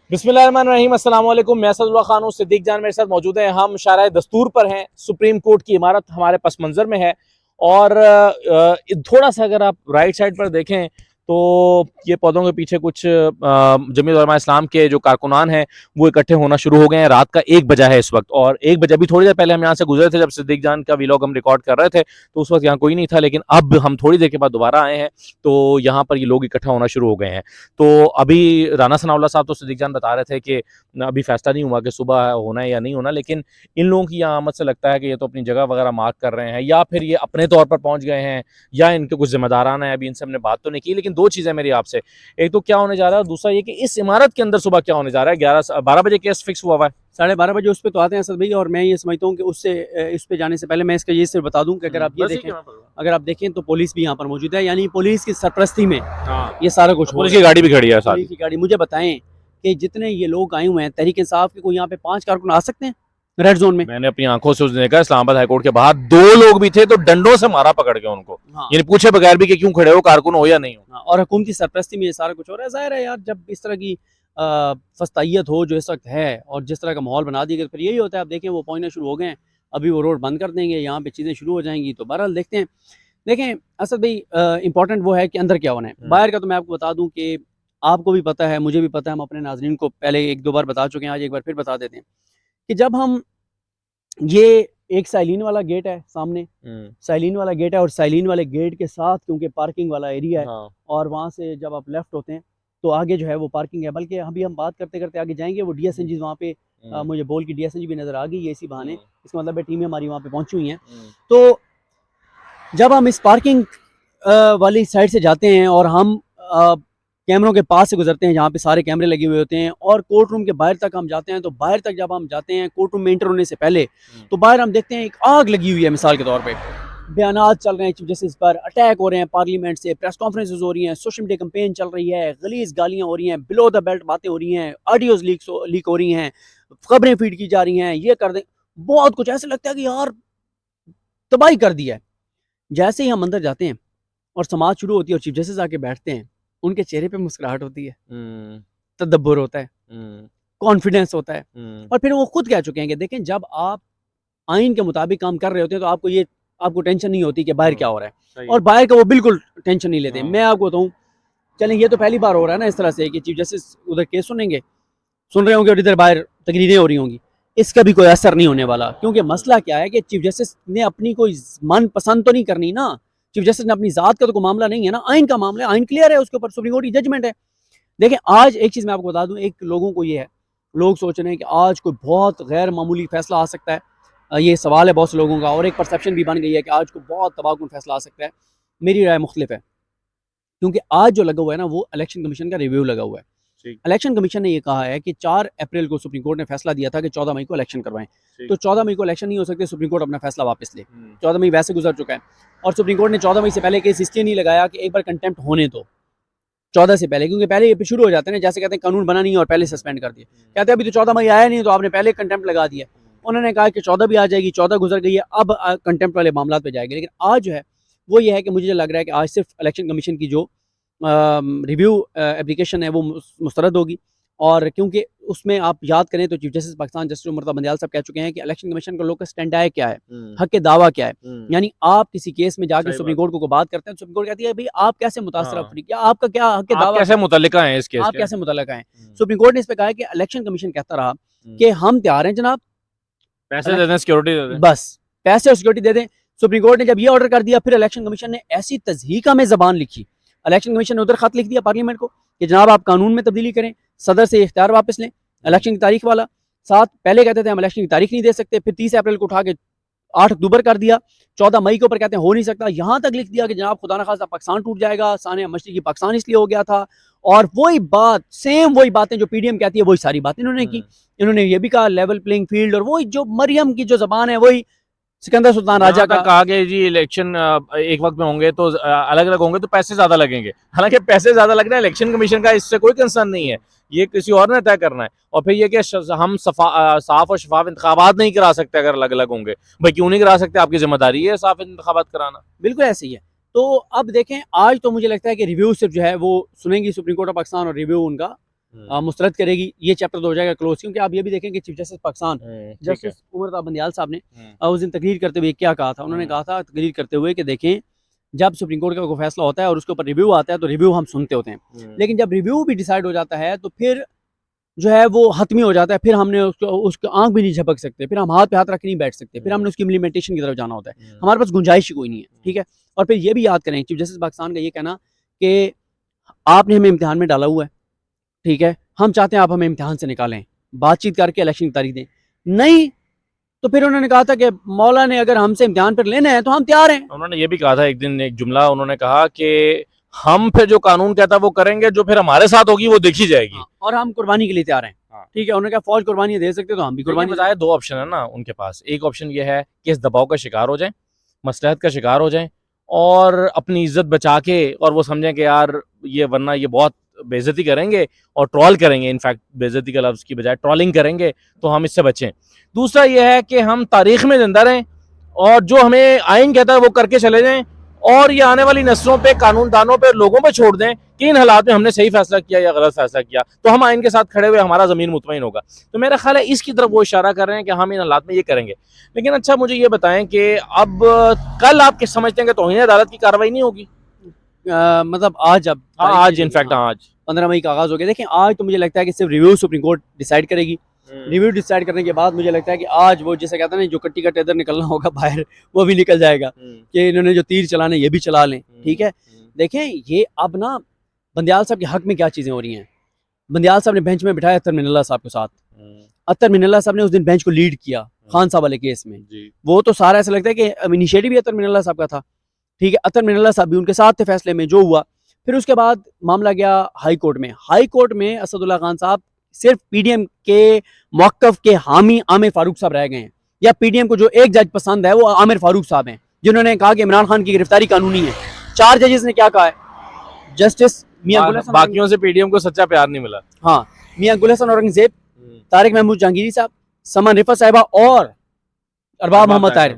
बिस्मिल्लाहिर्रहमानिर्रहीम, अस्सलाम वालेकुम। मैं असदुल्लाह खान हूं। सिद्दीक जान मेरे साथ मौजूद हैं। हम शाराए दस्तूर पर हैं। सुप्रीम कोर्ट की इमारत हमारे पस मंजर में है और थोड़ा सा अगर आप राइट साइड पर देखें तो ये पौधों के पीछे कुछ जमीयत उलमा इस्लाम के जो कारकुनान हैं वो इकट्ठे होना शुरू हो गए हैं। रात का 1 बजा है इस वक्त, और 1 बजे अभी थोड़ी देर पहले हम यहाँ से गुजरे थे जब सिद्दीक जान का वीलॉग हम रिकॉर्ड कर रहे थे, तो उस वक्त यहाँ कोई नहीं था। लेकिन अब हम थोड़ी देर के बाद दोबारा आए हैं तो यहाँ पर ये लोग इकट्ठा होना शुरू हो गए हैं। तो अभी राना सनाउल्लाह साहब तो सिद्दीक जान बता रहे थे कि अभी फैसला नहीं हुआ कि सुबह होना है या नहीं होना, लेकिन इन लोगों की यहाँ आमद से लगता है कि ये तो अपनी जगह वगैरह मार्क कर रहे हैं, या फिर ये अपने तौर पर पहुंच गए हैं, या इनके कुछ जिम्मेदारान है। अभी इनसे हमने बात तो नहीं की, लेकिन दो चीज़ें मेरी आपसे, एक तो क्या होने जा रहा है और दूसरा ये कि इस इमारत के अंदर सुबह क्या होने जा रहा है। 11-12 बजे केस फिक्स हुआ हुआ है। 12:30 उस पे तो आते हैं असद भाई, और मैं ये समझता हूँ कि उससे इस पे जाने से पहले मैं इसका ये सिर्फ बता दूं कि अगर आप देखें तो पुलिस भी यहाँ पर मौजूद है, यानी पुलिस की सरपरस्ती में ये सारा कुछ हो पुलिस रहा की है। गाड़ी भी खड़ी है साथ। पुलिस की गाड़ी, मुझे बताएं कि जितने ये लोग आए हुए हैं तहरीक इंसाफ के, कोई यहाँ पे 5 कारकुन आ सकते हैं रेड जोन में? मैंने अपनी आंखों से उस दिन देखा, इस्लामाबाद हाईकोर्ट के बाहर 2 लोग भी थे तो डंडों से मारा पकड़ के उनको, हाँ, यानी पूछे बगैर भी कि क्यों खड़े हो, कारकुन हो या नहीं हो। हाँ, और हुकूमती सरपरस्ती में ये सारा कुछ हो रहा है। जाहिर है यार, जब इस तरह की फस्तायत हो जो इस वक्त है और जिस तरह का माहौल बना दिया गया, फिर यही होता है। आप देखें वो पहुंचना शुरू हो गए हैं, अभी वो रोड बंद कर देंगे, यहाँ पे चीज़ें शुरू हो जाएंगी। तो बहरहाल देखते हैं। देखें असद भाई, इंपॉर्टेंट वो है कि अंदर क्या होना है। बाहर का तो मैं आपको बता दूं कि आपको भी पता है, मुझे भी पता है, हम अपने नाजरीन को पहले 1-2 बार बता चुके हैं, आज एक बार फिर बता देते हैं कि जब हम ये एक साइलिन वाला गेट है सामने, साइलिन वाला गेट है, और साइलिन वाले गेट के साथ क्योंकि पार्किंग वाला एरिया है, हाँ। और वहाँ से जब आप लेफ्ट होते हैं तो आगे जो है वो पार्किंग है। बल्कि अभी हम बात करते करते आगे जाएंगे, वो डीएसएनजी वहाँ पे मुझे बोल की डीएसएनजी भी नज़र आ गई है इसी बहाने। इसका मतलब है टीमें हमारी वहाँ पे पहुँची हुई हैं। तो जब हम इस पार्किंग वाली साइड से जाते हैं और हम कैमरों के पास से गुजरते हैं जहाँ पे सारे कैमरे लगे हुए होते हैं, और कोर्ट रूम के बाहर तक हम जाते हैं, तो बाहर तक जब हम जाते हैं कोर्ट रूम में इंटर होने से पहले, तो बाहर हम देखते हैं एक आग लगी हुई है। मिसाल के तौर पे बयानात चल रहे हैं चीफ जस्टिस पर, अटैक हो रहे हैं पार्लियामेंट से, प्रेस कॉन्फ्रेंसेज हो रही हैं, सोशल मीडिया कैंपेन चल रही है, गलीज गालियाँ हो रही हैं, बिलो द बेल्ट बातें हो रही हैं, ऑडियोज लीक हो रही हैं, खबरें फीड की जा रही हैं, ये कर दें, बहुत कुछ। ऐसे लगता है कि यार तबाही कर दिया है। जैसे ही हम अंदर जाते हैं और समाज शुरू होती है और चीफ जस्टिस आके बैठते हैं, उनके चेहरे पे मुस्कुराहट होती है, तदब्बर होता है, कॉन्फिडेंस होता है। और फिर वो खुद कह चुके हैं कि देखें, जब आप आइन के मुताबिक काम कर रहे होते हैं तो आपको टेंशन नहीं होती कि बाहर क्या हो रहा है, और बाहर का वो बिल्कुल टेंशन नहीं लेते। मैं आपको बताऊं, चलें, ये तो पहली बार हो रहा है ना इस तरह से कि चीफ जस्टिस उधर केस सुन रहे होंगे और इधर बाहर तकरीरें हो रही होंगी। इसका भी कोई असर नहीं होने वाला, क्योंकि मसला क्या है कि चीफ जस्टिस ने अपनी कोई मन पसंद तो नहीं करनी ना। चीफ जस्टिस ने अपनी जात का तो कोई मामला नहीं है ना, आइन का मामला है, आइन क्लियर है, उसके ऊपर सुप्रीम कोर्ट की जजमेंट है। देखें, आज एक चीज़ मैं आपको बता दूं, एक लोगों को ये है, लोग सोच रहे हैं कि आज कोई बहुत गैर मामूली फैसला आ सकता है। ये सवाल है बहुत से लोगों का, और एक परसेप्शन भी बन गई है कि आज को बहुत तबाहकुन फैसला आ सकता है। मेरी राय मुख्तलिफ है, क्योंकि आज जो लगा हुआ है ना, वो इलेक्शन कमीशन का रिव्यू लगा हुआ है। इलेक्शन कमीशन ने ये कहा है कि 4 अप्रैल को सुप्रीम कोर्ट ने फैसला दिया था कि 14 मई को इलेक्शन करवाएं, तो 14 मई को इलेक्शन नहीं हो सकते, सुप्रीम कोर्ट अपना फैसला वापस ले। 14 मई वैसे गुजर चुका है, और सुप्रीम कोर्ट ने 14 मई से पहले केस इसलिए नहीं लगाया कि एक बार कंटेम्प्ट होने दो 14 से पहले, क्योंकि पहले ये शुरू हो जाते हैं, जैसे कहते हैं कानून बना नहीं और पहले सस्पेंड कर दिया। कहते हैं अभी तो 14 मई आया नहीं, तो आपने पहले कंटेम्प्ट लगा दिया। उन्होंने कहा कि 14 भी आ जाएगी, 14 गुजर गई है, अब कंटेम्प्ट वाले मामला पे जाएंगे। लेकिन आज जो है वो ये है कि मुझे लग रहा है कि आज सिर्फ इलेक्शन कमीशन की जो रिव्यू एप्लीकेशन है वो मुस्तरद होगी। और क्योंकि उसमें आप याद करें तो chief justice Pakistan justice Umar Bandial साहब कह चुके हैं कि इलेक्शन कमीशन का लोकस स्टैंड क्या है, हक के दावा क्या है। यानी आप किसी केस में जाके सुप्रीम कोर्ट को बात करते हैं, सुप्रीम कोर्ट कहती है भाई आप कैसे मुतासर अफरी, क्या आपका क्या हक के दावा, कैसे मुतल्लिका हैं इस केस आप कैसे मुतल्लिका हैं। सुप्रीम कोर्ट ने इस पे कहा है कि इलेक्शन कमीशन कहता रहा कि हम तैयार हैं जनाब, पैसे दे दें, सिक्योरिटी दे दें, बस पैसे और सिक्योरिटी दे दें। सुप्रीम कोर्ट ने जब ये ऑर्डर कर दिया, फिर इलेक्शन कमीशन ने ऐसी तज़हीका में ज़बान लिखी, इलेक्शन कमीशन ने उधर खत लिख दिया पार्लियामेंट को कि जनाब आप कानून में तब्दीली करें, सदर से इख्तियार वापस लें, इलेक्शन की तारीख वाला। साथ पहले कहते थे हम इलेक्शन की तारीख नहीं दे सकते, फिर 30 अप्रैल को उठा के 8 अक्टूबर कर दिया, 14 मई के ऊपर कहते हैं हो नहीं सकता, यहाँ तक लिख दिया कि जनाब खुदा न खास्ता पाकिस्तान टूट जाएगा, सानिया मशरिकी पाकिस्तान इसलिए हो गया था। और वही बात, सेम वही बातें जो पीडीएम कहती है, वही सारी बातें इन्होंने की। इन्होंने ये भी कहा लेवल प्लेइंग फील्ड, और वही जो मरियम की जो जबान है, वही सिकंदर सुल्तान राजा का कहा गया जी इलेक्शन एक वक्त में होंगे तो अलग अलग होंगे तो पैसे ज्यादा लगेंगे। हालांकि पैसे ज्यादा लग रहे हैं, इलेक्शन कमीशन का इससे कोई कंसर्न नहीं है, ये किसी और ने तय करना है। और फिर ये कि हम साफ और शफाफ इंतखाबात नहीं करा सकते अगर अलग अलग होंगे। भाई क्यों नहीं करा सकते, आपकी जिम्मेदारी है साफ इंतखाबात कराना। बिल्कुल ऐसे ही है। तो अब देखें, आज तो मुझे लगता है कि रिव्यू सिर्फ जो है वो सुनेंगी सुप्रीम कोर्ट ऑफ पाकिस्तान, और रिव्यू उनका मुस्तरद करेगी, ये चैप्टर तो हो जाएगा क्लोज। क्योंकि आप ये भी देखें कि chief justice Pakistan justice Umar Bandial साहब ने उस दिन तकरीर करते हुए क्या कहा था। उन्होंने कहा था तकरीर करते हुए कि देखें, जब सुप्रीम कोर्ट का कोई फैसला होता है और उसके ऊपर रिव्यू आता है तो रिव्यू हम सुनते होते हैं, लेकिन जब रिव्यू भी डिसाइड हो जाता है तो फिर जो है वो हतमी हो जाता है। फिर हमने उसको आंख भी नहीं झपक सकते, फिर हम हाथ पे हाथ रख नहीं बैठ सकते, फिर हमने उसकी इम्प्लीमेंटेशन की तरफ जाना होता है। हमारे पास गुंजाइश ही कोई नहीं है, ठीक है। और फिर ये भी याद करें चीफ जस्टिस पाकिस्तान का ये कहना कि आपने हमें इम्तिहान में डाला हुआ है, ठीक है, हम चाहते हैं आप हमें इम्तिहान से निकालें, बातचीत करके इलेक्शन की तारीख दें। नहीं, तो फिर उन्होंने कहा था कि मौला ने अगर हमसे इम्तिहान पर लेना है तो हम तैयार हैं। उन्होंने ये भी कहा था एक दिन, एक जुमला उन्होंने कहा कि हम फिर जो कानून कहता है वो करेंगे, जो फिर हमारे साथ होगी वो देखी जाएगी। और हम कुर्बानी के लिए तैयार हैं, ठीक है। उन्होंने कहा फौज कुर्बानी दे सकते तो हम भी कुर्बानी। बताया दो ऑप्शन है ना उनके पास। एक ऑप्शन ये है कि इस दबाव का शिकार हो जाए, मसलहत का शिकार हो जाए और अपनी इज्जत बचा के, और वो समझें कि यार ये वरना ये बहुत बेइज्जती करेंगे और ट्रॉल करेंगे, इनफैक्ट बेइज्जती का लफ्ज़ की बजाय ट्रॉलिंग करेंगे, तो हम इससे बचें। दूसरा ये है कि हम तारीख में जिंदा रहें और जो हमें आइन कहता है वो करके चले जाएं, और ये आने वाली नस्लों पे, कानूनदानों पे, लोगों पे छोड़ दें कि इन हालात में हमने सही फैसला किया या गलत फैसला किया, तो हम आइन के साथ खड़े हुए हमारा ज़मीन मुतमईन होगा। तो मेरा ख्याल है इसकी तरफ वो इशारा कर रहे हैं कि हम इन हालात में ये करेंगे। लेकिन अच्छा मुझे ये बताएं कि अब कल आप किस समझते हैं कि तौहीन अदालत की कार्रवाई नहीं होगी? मतलब आज, अब आज इनफैक्ट आज 15 मई का आगाज हो गया। देखें, आज तो मुझे लगता है कि सिर्फ रिव्यू सुप्रीम कोर्ट डिसाइड करेगी। रिव्यू डिसाइड करने के बाद मुझे लगता है कि आज वो जैसे कहते हैं ना, जो कट्टी का टेदर निकलना होगा बाहर, वो भी निकल जाएगा कि इन्होंने जो तीर चलाने ये भी चला लें, ठीक है। देखें, ये अब ना बंदियाल साहब के हक में क्या चीज़ें हो रही हैं। बंदियाल साहब ने बेंच में बिठाया अत्तर मिनल्ला साहब के साथ। अत्तर मिनल्ला साहब ने उस दिन बेंच को लीड किया खान साहब वाले केस में। वो तो सारा ऐसा लगता है कि इनिशिएटिव भी अत्तर मिनल्ला साहब का था, ठीक है। अत्तर मिनल्ला साहब भी उनके साथ थे फैसले में जो हुआ। फिर उसके बाद मामला गया हाई कोर्ट में। हाई कोर्ट में असदुल्ला खान साहब सिर्फ पीडीएम के मौक़िफ़ के हामी आमिर फारूक साहब रह गए हैं, या पीडीएम को जो एक जज पसंद है वो आमिर फारूक साहब हैं, जिन्होंने कहा कि इमरान खान की गिरफ्तारी कानूनी है। 4 जजेस ने क्या कहा है? जस्टिस मियां गुल हसन, बाकियों से पीडीएम को सच्चा प्यार नहीं मिला। हाँ, मियां गुल हसन औरंगजेब, तारिक महमूद जहांगीरी साहब, समन रिफत साहिबा और अरबाब मोहम्मद ताहिर।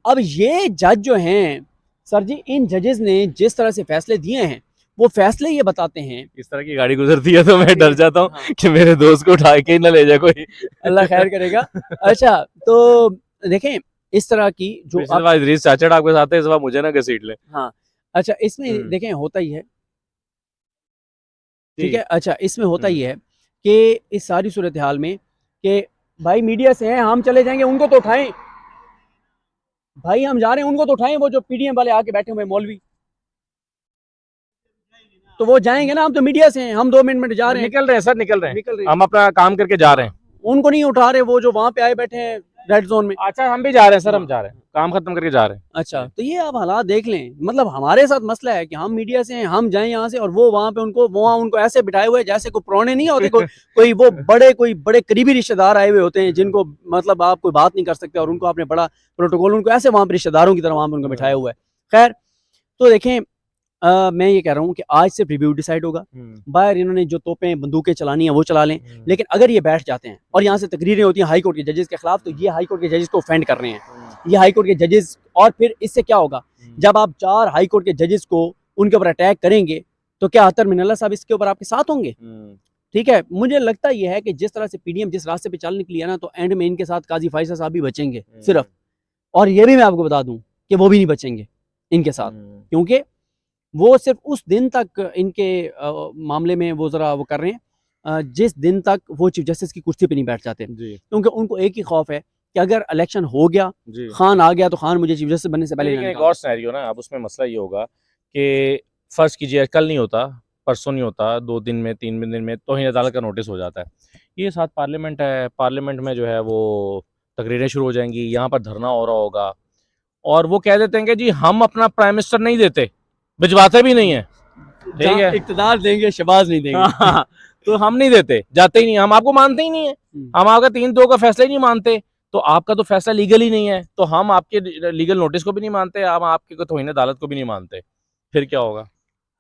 अब ये जज जो हैं सर जी, इन जजेस ने जिस तरह से फैसले दिए हैं, वो फैसले ये बताते हैं। इस तरह की गाड़ी गुजरती है तो मैं डर जाता हूँ कि मेरे दोस्त को उठा के ना ले जाए कोई। अल्लाह खैर करेगा। अच्छा, तो देखें इस तरह की जो इदरीस चाचड़ आपके साथ है, इस बार मुझे ना घसीट ले। हाँ, अच्छा, इसमें देखें होता ही है, ठीक है। अच्छा, इसमें होता ही है कि इस सारी सूरत हाल में कि भाई मीडिया से हैं, हम चले जाएंगे, उनको तो उठाएं भाई, हम जा रहे हैं उनको तो उठाएं। वो जो पीडीएम वाले आके बैठे हुए मौलवी, तो वो जाएंगे ना, हम तो मीडिया से हैं, हम 2 मिनट में जा रहे हैं, निकल रहे हैं सर, निकल रहे हैं, हम अपना काम करके जा रहे हैं, उनको नहीं उठा रहे, वो जो वहां पे आए बैठे हैं रेड जोन में। अच्छा, हम भी जा रहे हैं सर, हम जा रहे हैं, काम खत्म करके जा रहे हैं। अच्छा, तो ये आप हालात देख लें। मतलब हमारे साथ मसला है कि हम मीडिया से हैं, हम जाएं यहाँ से, और वो वहाँ पे उनको ऐसे बिठाए हुए जैसे कोई पुराने नहीं होते, कोई बड़े करीबी रिश्तेदार आए हुए होते हैं, जिनको मतलब आप कोई बात नहीं कर सकते, और उनको आपने बड़ा प्रोटोकॉल, उनको ऐसे वहाँ पे रिश्तेदारों की तरह वहाँ पे उनको बिठाया हुआ है। खैर, तो देखें, मैं ये कह रहा हूँ कि आज सिर्फ रिव्यू डिसाइड होगा। बाहर इन्होंने जो तोपें बंदूकें चलानी है वो चला लें, लेकिन अगर ये बैठ जाते हैं और यहाँ से तकरीरें होती हैं हाई कोर्ट के जजेस के खिलाफ, तो ये हाई कोर्ट के जजेस को ऑफेंड कर रहे हैं, ये हाई कोर्ट के जजेस। और फिर इससे क्या होगा, जब आप 4 हाई कोर्ट के जजेस को उनके ऊपर अटैक करेंगे, तो क्या अतर मिनल्ला साहब इसके ऊपर आपके साथ होंगे? ठीक है, मुझे लगता यह है कि जिस तरह से पीडीएम जिस रास्ते पे चल निकली है ना, तो एंड में इनके साथ काजी फाइजा साहब भी बचेंगे सिर्फ। और ये भी मैं आपको बता दूं कि वो भी नहीं बचेंगे इनके साथ, क्योंकि वो सिर्फ उस दिन तक इनके मामले में वो जरा वो कर रहे हैं जिस दिन तक वो चीफ जस्टिस की कुर्सी पे नहीं बैठ जाते, क्योंकि उनको एक ही खौफ है कि अगर इलेक्शन हो गया, खान आ गया, तो खान मुझे चीफ जस्टिस बनने से पहले एक और सिनेरियो ना, अब उसमें मसला ये होगा कि फर्ज कीजिए कल नहीं होता, परसों नहीं होता, 2 दिन में 3 दिन में तौहीन अदालत का नोटिस हो जाता है। ये साथ पार्लियामेंट है, पार्लियामेंट में जो है वो तकरीरें शुरू हो जाएंगी, यहाँ पर धरना हो रहा होगा, और वो कह देते हैं कि जी हम अपना प्राइम मिनिस्टर नहीं देते, भिजवाते भी नहीं है, ठीक है, इक़्तिदार देंगे, शहबाज नहीं देंगे। तो हम नहीं देते, जाते ही नहीं, हम आपको मानते ही नहीं है, हम आपका 3-2 का फैसला ही नहीं मानते, तो आपका तो फैसला लीगल ही नहीं है, तो हम आपके लीगल नोटिस को भी नहीं मानते, हम आपके तौहीन अदालत को भी नहीं मानते, फिर क्या होगा?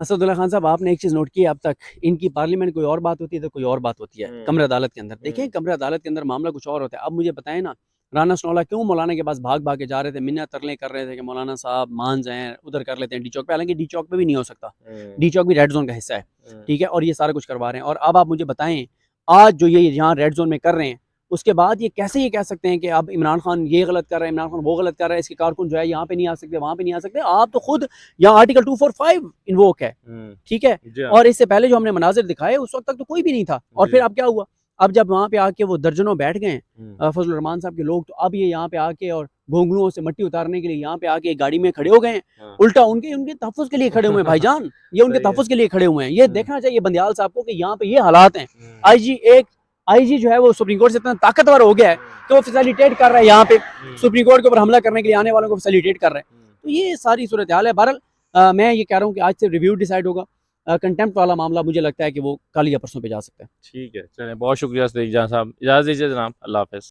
असदुल्ला खान साहब, आपने एक चीज़ नोट की, अब तक इनकी पार्लियामेंट कोई और बात होती है तो कोई और बात होती है कमरे अदालत के अंदर। देखें, कमरे अदालत के अंदर मामला कुछ और होता है। अब मुझे बताएं ना, राना सनौला क्यों मौलाना के पास भाग भाग के जा रहे थे, मिन्नत तरले कर रहे थे कि मौलाना साहब मान जाएं, उधर कर लेते हैं डी चौक पे, हालांकि डी चौक पे भी नहीं हो सकता, डी चौक भी रेड जोन का हिस्सा है, ठीक है, और ये सारा कुछ करवा रहे हैं। और अब आप मुझे बताएं, आज जो ये यहाँ रेड जोन में कर रहे हैं, उसके बाद ये कैसे ये कह सकते हैं कि अब इमरान खान ये गलत कर रहा है, इमरान खान वो गलत कर रहा है, इसके कारकुन जो है यहाँ पे नहीं आ सकते, वहाँ पे नहीं आ सकते। आप तो खुद यहाँ आर्टिकल 245 इन्वोक है, ठीक है, और इससे पहले जो हमने मनाजिर दिखाए उस वक्त तक तो कोई भी नहीं था। और फिर अब क्या हुआ, अब जब वहाँ पे आके वो दर्जनों बैठ गए फजल रहमान साहब के लोग, तो अब ये यहाँ पे आके और घोंगलुओं से मट्टी उतारने के लिए यहाँ पे आके गाड़ी में खड़े हो गए हैं, उल्टा उनके उनके तहफ़्फ़ुज़ के लिए खड़े हुए हैं भाईजान, ये उनके तहफ़्फ़ुज़ के लिए खड़े हुए हैं। ये देखना चाहिए बंदियाल साहब को कि यहाँ पे ये हालात हैं। आईजी जो है वो सुप्रीम कोर्ट से इतना ताकतवर हो गया है कि वो फैसिलिटेट कर रहा है, यहाँ पे सुप्रीम कोर्ट के ऊपर हमला करने के लिए आने वालों को फैसिलिटेट कर रहा है। तो ये सारी सूरत हाल है। बहरहाल मैं ये कह रहा हूँ कि आज से रिव्यू डिसाइड होगा, कंटेम्प्ट वाला मामला मुझे लगता है कि वो कल या परसों पे जा सकता है। ठीक है, चलें, बहुत शुक्रिया सदीक जान साहब, इजाज़त दीजिए जनाब, अल्लाह हाफ़िज़।